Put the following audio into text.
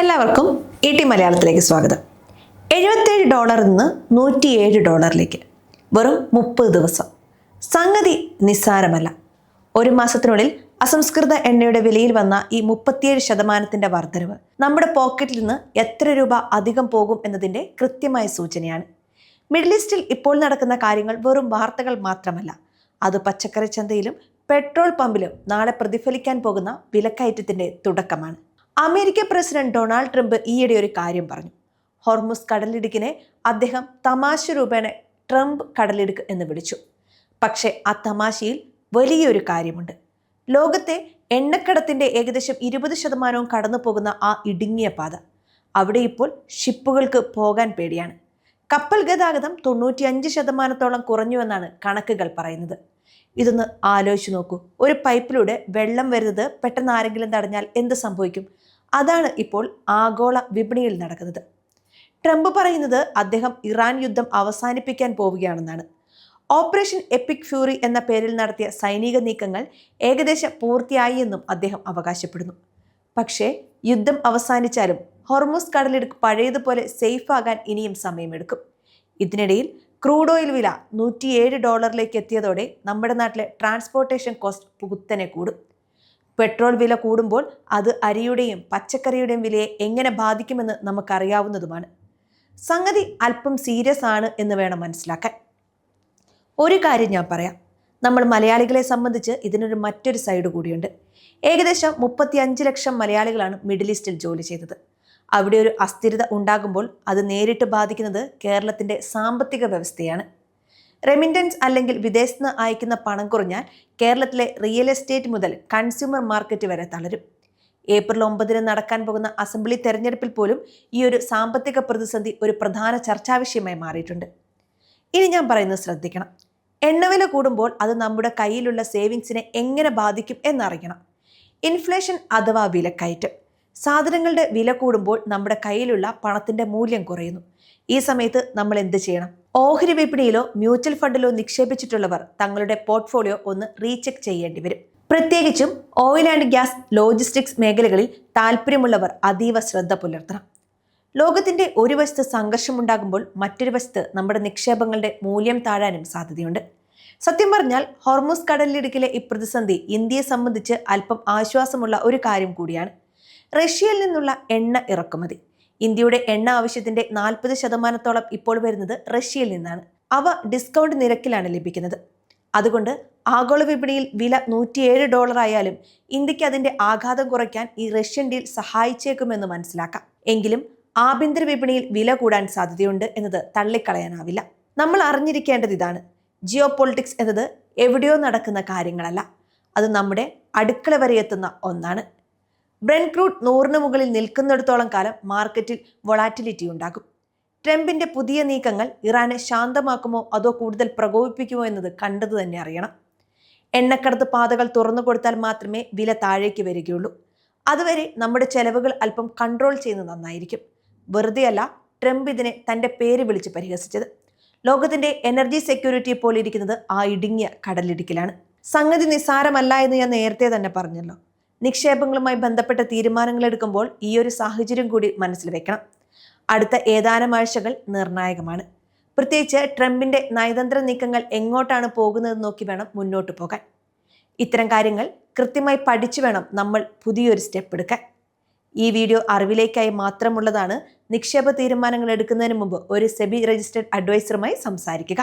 എല്ലാവർക്കും ET മലയാളത്തിലേക്ക് സ്വാഗതം. $77 നിന്ന് $107 വെറും 30 ദിവസം. സംഗതി നിസ്സാരമല്ല. ഒരു മാസത്തിനുള്ളിൽ അസംസ്കൃത എണ്ണയുടെ വിലയിൽ വന്ന ഈ 37% വർധനവ് നമ്മുടെ പോക്കറ്റിൽ നിന്ന് എത്ര രൂപ അധികം പോകും എന്നതിൻ്റെ കൃത്യമായ സൂചനയാണ്. മിഡിൽ ഈസ്റ്റിൽ ഇപ്പോൾ നടക്കുന്ന കാര്യങ്ങൾ വെറും വാർത്തകൾ മാത്രമല്ല, അത് പച്ചക്കറി ചന്തയിലും പെട്രോൾ പമ്പിലും നാളെ പ്രതിഫലിക്കാൻ പോകുന്ന വിലക്കയറ്റത്തിൻ്റെ തുടക്കമാണ്. അമേരിക്ക പ്രസിഡന്റ് ഡൊണാൾഡ് ട്രംപ് ഈയിടെ ഒരു കാര്യം പറഞ്ഞു. ഹോർമുസ് കടലിടുക്കിനെ അദ്ദേഹം തമാശ രൂപേണ ട്രംപ് കടലിടുക്ക് എന്ന് വിളിച്ചു. പക്ഷേ ആ തമാശയിൽ വലിയൊരു കാര്യമുണ്ട്. ലോകത്തെ എണ്ണക്കടത്തിൻ്റെ ഏകദേശം 20% കടന്നു പോകുന്ന ആ ഇടുങ്ങിയ പാത, അവിടെ ഇപ്പോൾ ഷിപ്പുകൾക്ക് പോകാൻ പേടിയാണ്. കപ്പൽ ഗതാഗതം 95% കുറഞ്ഞുവെന്നാണ് കണക്കുകൾ പറയുന്നത്. ഇതൊന്ന് ആലോചിച്ച് നോക്കൂ. ഒരു പൈപ്പിലൂടെ വെള്ളം വരുന്നത് പെട്ടെന്ന് ആരെങ്കിലും തടഞ്ഞാൽ എന്ത് സംഭവിക്കും? അതാണ് ഇപ്പോൾ ആഗോള വിപണിയിൽ നടക്കുന്നത്. ട്രംപ് പറയുന്നത് അദ്ദേഹം ഇറാൻ യുദ്ധം അവസാനിപ്പിക്കാൻ പോവുകയാണെന്നാണ്. ഓപ്പറേഷൻ എപ്പിക് ഫ്യൂറി എന്ന പേരിൽ നടത്തിയ സൈനിക നീക്കങ്ങൾ ഏകദേശം പൂർത്തിയായി എന്നും അദ്ദേഹം അവകാശപ്പെടുന്നു. പക്ഷേ യുദ്ധം അവസാനിച്ചാലും ഹോർമുസ് കടലിടുക്ക് പഴയതുപോലെ സേഫ് ആകാൻ ഇനിയും സമയമെടുക്കും. ഇതിനിടയിൽ ക്രൂഡ് ഓയിൽ വില $107 എത്തിയതോടെ നമ്മുടെ നാട്ടിലെ ട്രാൻസ്പോർട്ടേഷൻ കോസ്റ്റ് കുത്തനെ കൂടും. പെട്രോൾ വില കൂടുമ്പോൾ അത് അരിയുടെയും പച്ചക്കറിയുടെയും വിലയെ എങ്ങനെ ബാധിക്കുമെന്ന് നമുക്കറിയാവുന്നതുമാണ്. സംഗതി അല്പം സീരിയസ് ആണ് എന്ന് വേണം മനസ്സിലാക്കാൻ. ഒരു കാര്യം ഞാൻ പറയാം, നമ്മൾ മലയാളികളെ സംബന്ധിച്ച് ഇതിനൊരു മറ്റൊരു സൈഡ് കൂടിയുണ്ട്. ഏകദേശം 35 ലക്ഷം മലയാളികളാണ് മിഡിൽ ഈസ്റ്റിൽ ജോലി ചെയ്തത്. അവിടെ ഒരു അസ്ഥിരത ഉണ്ടാകുമ്പോൾ അത് നേരിട്ട് ബാധിക്കുന്നത് കേരളത്തിൻ്റെ സാമ്പത്തിക വ്യവസ്ഥയാണ്. റെമിറ്റൻസ് അല്ലെങ്കിൽ വിദേശത്ത് നിന്ന് അയക്കുന്ന പണം കുറഞ്ഞാൽ കേരളത്തിലെ റിയൽ എസ്റ്റേറ്റ് മുതൽ കൺസ്യൂമർ മാർക്കറ്റ് വരെ തളരും. ഏപ്രിൽ 9 നടക്കാൻ പോകുന്ന അസംബ്ലി തെരഞ്ഞെടുപ്പിൽ പോലും ഈ ഒരു സാമ്പത്തിക പ്രതിസന്ധി ഒരു പ്രധാന ചർച്ചാ വിഷയമായി മാറിയിട്ടുണ്ട്. ഇനി ഞാൻ പറയുന്നത് ശ്രദ്ധിക്കണം. എണ്ണവില കൂടുമ്പോൾ അത് നമ്മുടെ കയ്യിലുള്ള സേവിങ്സിനെ എങ്ങനെ ബാധിക്കും എന്നറിയണം. ഇൻഫ്ലേഷൻ അഥവാ വിലക്കയറ്റം. സാധനങ്ങളുടെ വില കൂടുമ്പോൾ നമ്മുടെ കയ്യിലുള്ള പണത്തിൻ്റെ മൂല്യം കുറയുന്നു. ഈ സമയത്ത് നമ്മൾ എന്ത് ചെയ്യണം? ഓഹരി വിപണിയിലോ മ്യൂച്വൽ ഫണ്ടിലോ നിക്ഷേപിച്ചിട്ടുള്ളവർ തങ്ങളുടെ പോർട്ട്ഫോളിയോ ഒന്ന് റീചെക്ക് ചെയ്യേണ്ടി വരും. പ്രത്യേകിച്ചും ഓയിൽ ആൻഡ് ഗ്യാസ്, ലോജിസ്റ്റിക്സ് മേഖലകളിൽ താല്പര്യമുള്ളവർ അതീവ ശ്രദ്ധ പുലർത്തണം. ലോകത്തിൻ്റെ ഒരു വശത്ത് സംഘർഷമുണ്ടാകുമ്പോൾ മറ്റൊരു വശത്ത് നമ്മുടെ നിക്ഷേപങ്ങളുടെ മൂല്യം താഴാനും സാധ്യതയുണ്ട്. സത്യം പറഞ്ഞാൽ ഹോർമുസ് കടലിടുക്കിലെ ഈ പ്രതിസന്ധി ഇന്ത്യയെ സംബന്ധിച്ച് അല്പം ആശ്വാസമുള്ള ഒരു കാര്യം കൂടിയാണ്. റഷ്യയിൽ നിന്നുള്ള എണ്ണ ഇറക്കുമതി. ഇന്ത്യയുടെ എണ്ണ ആവശ്യത്തിന്റെ 40% ഇപ്പോൾ വരുന്നത് റഷ്യയിൽ നിന്നാണ്. അവ ഡിസ്കൗണ്ട് നിരക്കിലാണ് ലഭിക്കുന്നത്. അതുകൊണ്ട് ആഗോള വിപണിയിൽ വില $107 ആയാലും ഇന്ത്യക്ക് അതിന്റെ ആഘാതം കുറയ്ക്കാൻ ഈ റഷ്യൻ ഡീൽ സഹായിച്ചേക്കുമെന്ന് മനസ്സിലാക്കാം. എങ്കിലും ആഭ്യന്തര വിപണിയിൽ വില കൂടാൻ സാധ്യതയുണ്ട് എന്നത് തള്ളിക്കളയാനാവില്ല. നമ്മൾ അറിഞ്ഞിരിക്കേണ്ടത് ഇതാണ്: ജിയോ പൊളിറ്റിക്സ് എന്നത് എവിടെയോ നടക്കുന്ന കാര്യങ്ങളല്ല, അത് നമ്മുടെ അടുക്കള വരെ എത്തുന്ന ഒന്നാണ്. ബ്രെന്റ് ക്രൂഡ് 100 മുകളിൽ നിൽക്കുന്നിടത്തോളം കാലം മാർക്കറ്റിൽ വൊളാറ്റിലിറ്റി ഉണ്ടാകും. ട്രംപിന്റെ പുതിയ നീക്കങ്ങൾ ഇറാനെ ശാന്തമാക്കുമോ അതോ കൂടുതൽ പ്രകോപിപ്പിക്കുമോ എന്നത് കണ്ടത് തന്നെ അറിയണം. എണ്ണക്കടത്ത് പാതകൾ തുറന്നു കൊടുത്താൽ മാത്രമേ വില താഴേക്ക് വരികയുള്ളൂ. അതുവരെ നമ്മുടെ ചെലവുകൾ അല്പം കൺട്രോൾ ചെയ്യുന്നത് നന്നായിരിക്കും. വെറുതെയല്ല ട്രംപ് ഇതിനെ തൻ്റെ പേര് വിളിച്ച് പരിഹസിച്ചത്. ലോകത്തിന്റെ എനർജി സെക്യൂരിറ്റി ഇപ്പോൾ ഇരിക്കുന്നത് ആ ഇടുങ്ങിയ കടലിടുക്കിലാണ്. സംഗതി നിസ്സാരമല്ല എന്ന് ഞാൻ നേരത്തെ തന്നെ പറഞ്ഞല്ലോ. നിക്ഷേപങ്ങളുമായി ബന്ധപ്പെട്ട തീരുമാനങ്ങൾ എടുക്കുമ്പോൾ ഈ ഒരു സാഹചര്യം കൂടി മനസ്സിൽ വെക്കണം. അടുത്ത ഏതാനും ആഴ്ചകൾ നിർണായകമാണ്. പ്രത്യേകിച്ച് ട്രംപിന്റെ നയതന്ത്ര നീക്കങ്ങൾ എങ്ങോട്ടാണ് പോകുന്നതെന്ന് നോക്കി വേണം മുന്നോട്ട് പോകാൻ. ഇത്തരം കാര്യങ്ങൾ കൃത്യമായി പഠിച്ചു വേണം നമ്മൾ പുതിയൊരു സ്റ്റെപ്പ് എടുക്കാൻ. ഈ വീഡിയോ അറിവിലേക്കായി മാത്രമുള്ളതാണ്. നിക്ഷേപ തീരുമാനങ്ങൾ എടുക്കുന്നതിന് മുമ്പ് ഒരു സെബി രജിസ്റ്റേർഡ് അഡ്വൈസറുമായി സംസാരിക്കുക.